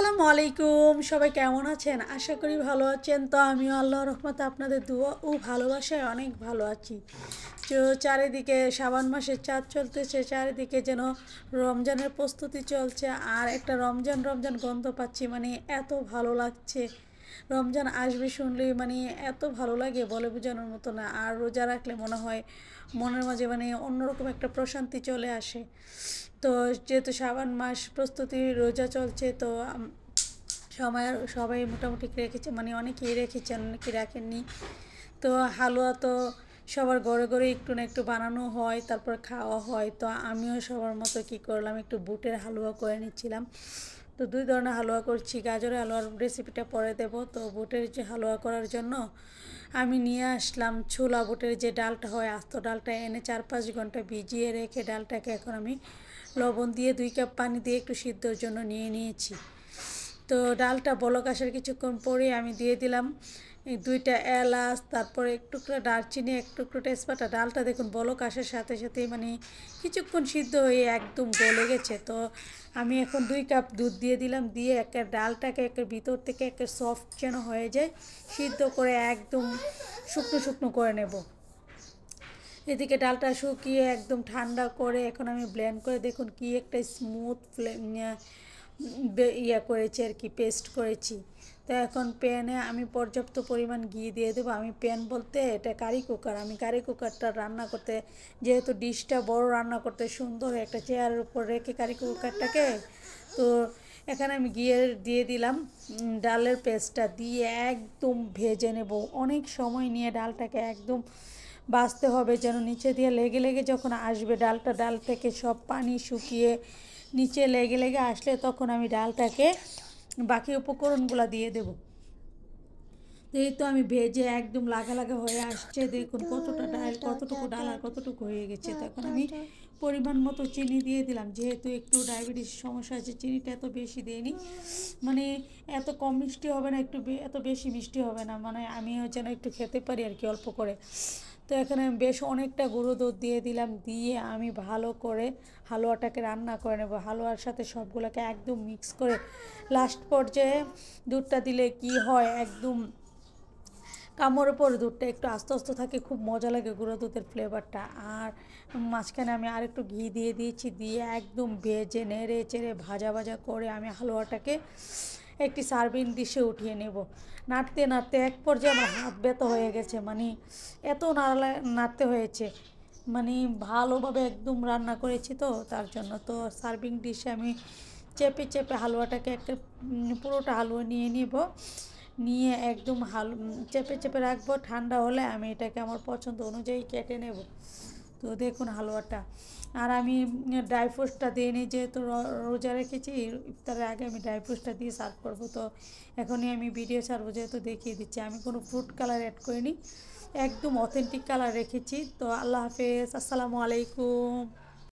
আসসালামু আলাইকুম, সবাই কেমন আছেন? আশা করি ভালো আছেন। তো আমিও আল্লাহর রহমতে আপনাদের দোয়া ও ভালোবাসায় অনেক ভালো আছি। তো চারিদিকে শ্রাবণ মাসের চাঁদ চলতেছে, চারিদিকে যেন রমজানের প্রস্তুতি চলছে। আর একটা রমজান রমজান গন্ধ পাচ্ছি, মানে এত ভালো লাগছে। রমজান আসবে শুনলেই মানে এত ভালো লাগে, বলে বোঝানোর মতো না। আর রোজা রাখলে মনে হয় মনের মাঝে মানে অন্যরকম একটা প্রশান্তি চলে আসে। তো যেহেতু শ্রাবণ মাস প্রস্তুতি রোজা চলছে, তো সবাই মোটামুটি রেখেছে, মানে অনেকেই রেখেছেন, অনেকে রাখেননি। তো হালুয়া তো সবার ঘরে ঘরে একটু না একটু বানানো হয়, তারপর খাওয়া হয়। তো আমিও সবার মতো কী করলাম, একটু বুটের হালুয়া করে নিচ্ছিলাম। তো দুই ধরনের হালুয়া করছি, গাজরের হালুয়ার রেসিপিটা পরে দেব। তো বুটের যে হালুয়া করার জন্য আমি নিয়ে আসলাম ছোলা বুটের যে ডালটা হয়, আস্ত ডালটা এনে 4-5 ঘন্টা ভিজিয়ে রেখে ডালটাকে এখন আমি লবণ দিয়ে 2 কাপ পানি দিয়ে একটু সিদ্ধর জন্য নিয়ে নিয়েছি। তো ডালটা বলক আসার কিছুক্ষণ পরে আমি দিয়ে দিলাম এই 2টা এলাচ, তারপরে একটু করে দারচিনি, একটু করে তেজপাতা। ডালটা দেখুন বলক আসার সাথে সাথেই মানে কিছুক্ষণ সিদ্ধ হয়ে একদম গলে গেছে। তো আমি এখন 2 কাপ দুধ দিয়ে দিলাম, দিয়ে একটা ডালটাকে একের ভিতর থেকে একটা সফট যেন হয়ে যায়, সিদ্ধ করে একদম শুকনো শুকনো করে নেব। এদিকে ডালটা শুকিয়ে একদম ঠান্ডা করে এখন আমি ব্লেন্ড করে দেখুন কি একটা স্মুথ করেছি আর কি, পেস্ট করেছি। তো এখন প্যানে আমি পর্যাপ্ত পরিমাণ ঘি দিয়ে দেবো। আমি প্যান বলতে এটা কারি কুকার, আমি কারি কুকারটা রান্না করতে, যেহেতু ডিশটা বড়, রান্না করতে সুন্দর একটা চেয়ারের উপর রেখে কারি কুকারটাকে, তো এখানে আমি দিয়ে দিলাম ডালের পেস্টটা দিয়ে একদম ভেজে নেব। অনেক সময় নিয়ে ডালটাকে একদম বাছতে হবে, যেন নিচে দিয়ে লেগে লেগে যখন আসবে ডাল থেকে সব পানি শুকিয়ে নিচে লেগে লেগে আসলে তখন আমি ডালটাকে বাকি উপকরণগুলো দিয়ে দেব। এই তো আমি ভেজে একদম লাগা লাগা হয়ে আসছে, দেখুন কতটা ডাল, কতটুকু ডাল আর কতটুকু হয়ে গেছে। তখন আমি পরিমাণ মতো চিনি দিয়ে দিলাম, যেহেতু একটু ডায়াবেটিস সমস্যা আছে, চিনিটা এত বেশি দিইনি, মানে এত কম মিষ্টি হবে না, এত বেশি মিষ্টি হবে না, মানে আমিও যেন একটু খেতে পারি আর কি, অল্প করে। তো এখানে বেশ অনেকটা গুঁড়ো দুধ দিয়ে দিলাম, দিয়ে আমি ভালো করে হালুয়াটাকে রান্না করে নেব। হালুয়ার সাথে সবগুলোকে একদম মিক্স করে লাস্ট পর্যায়ে দুধটা দিলে কি হয়, একদম কামড়ের পর দুধটা একটু আস্তে আস্তে থাকে, খুব মজা লাগে গুঁড়ো দুধের ফ্লেভারটা। আর মাঝখানে আমি আরেকটু ঘি দিয়ে দিয়েছি, দিয়ে একদম ভেজে নেড়ে চেড়ে ভাজা ভাজা করে আমি হালুয়াটাকে একটি সার্ভিং ডিশে উঠিয়ে নেব। নাড়তে নাড়তে এক পর্যায়ে আমার হাত ব্যথা হয়ে গেছে, মানে এত নাড়তে হয়েছে, মানে ভালোভাবে একদম রান্না করেছি তো তার জন্য। তো সার্ভিং ডিশে আমি চেপে চেপে হালুয়াটাকে একটা পুরোটা হালুয়া নিয়ে নিব, নিয়ে একদম চেপে চেপে রাখবো। ঠান্ডা হলে আমি এটাকে আমার পছন্দ অনুযায়ী কেটে নেব। তো দেখুন হালুয়াটা। আর আমি ড্রাই ফ্রুটসটা দিয়ে নিই, যেহেতু রোজা রেখেছি, ইফতারের আগে আমি ড্রাই ফ্রুটসটা দিয়ে সার্ভ করবো। তো এখনই আমি ভিডিও ছাড়বো, যেহেতু দেখিয়ে দিচ্ছি। আমি কোনো ফ্রুট কালার অ্যাড করিনি, একদম অথেন্টিক কালার রেখেছি। তো আল্লাহ হাফেজ, আসসালামু আলাইকুম।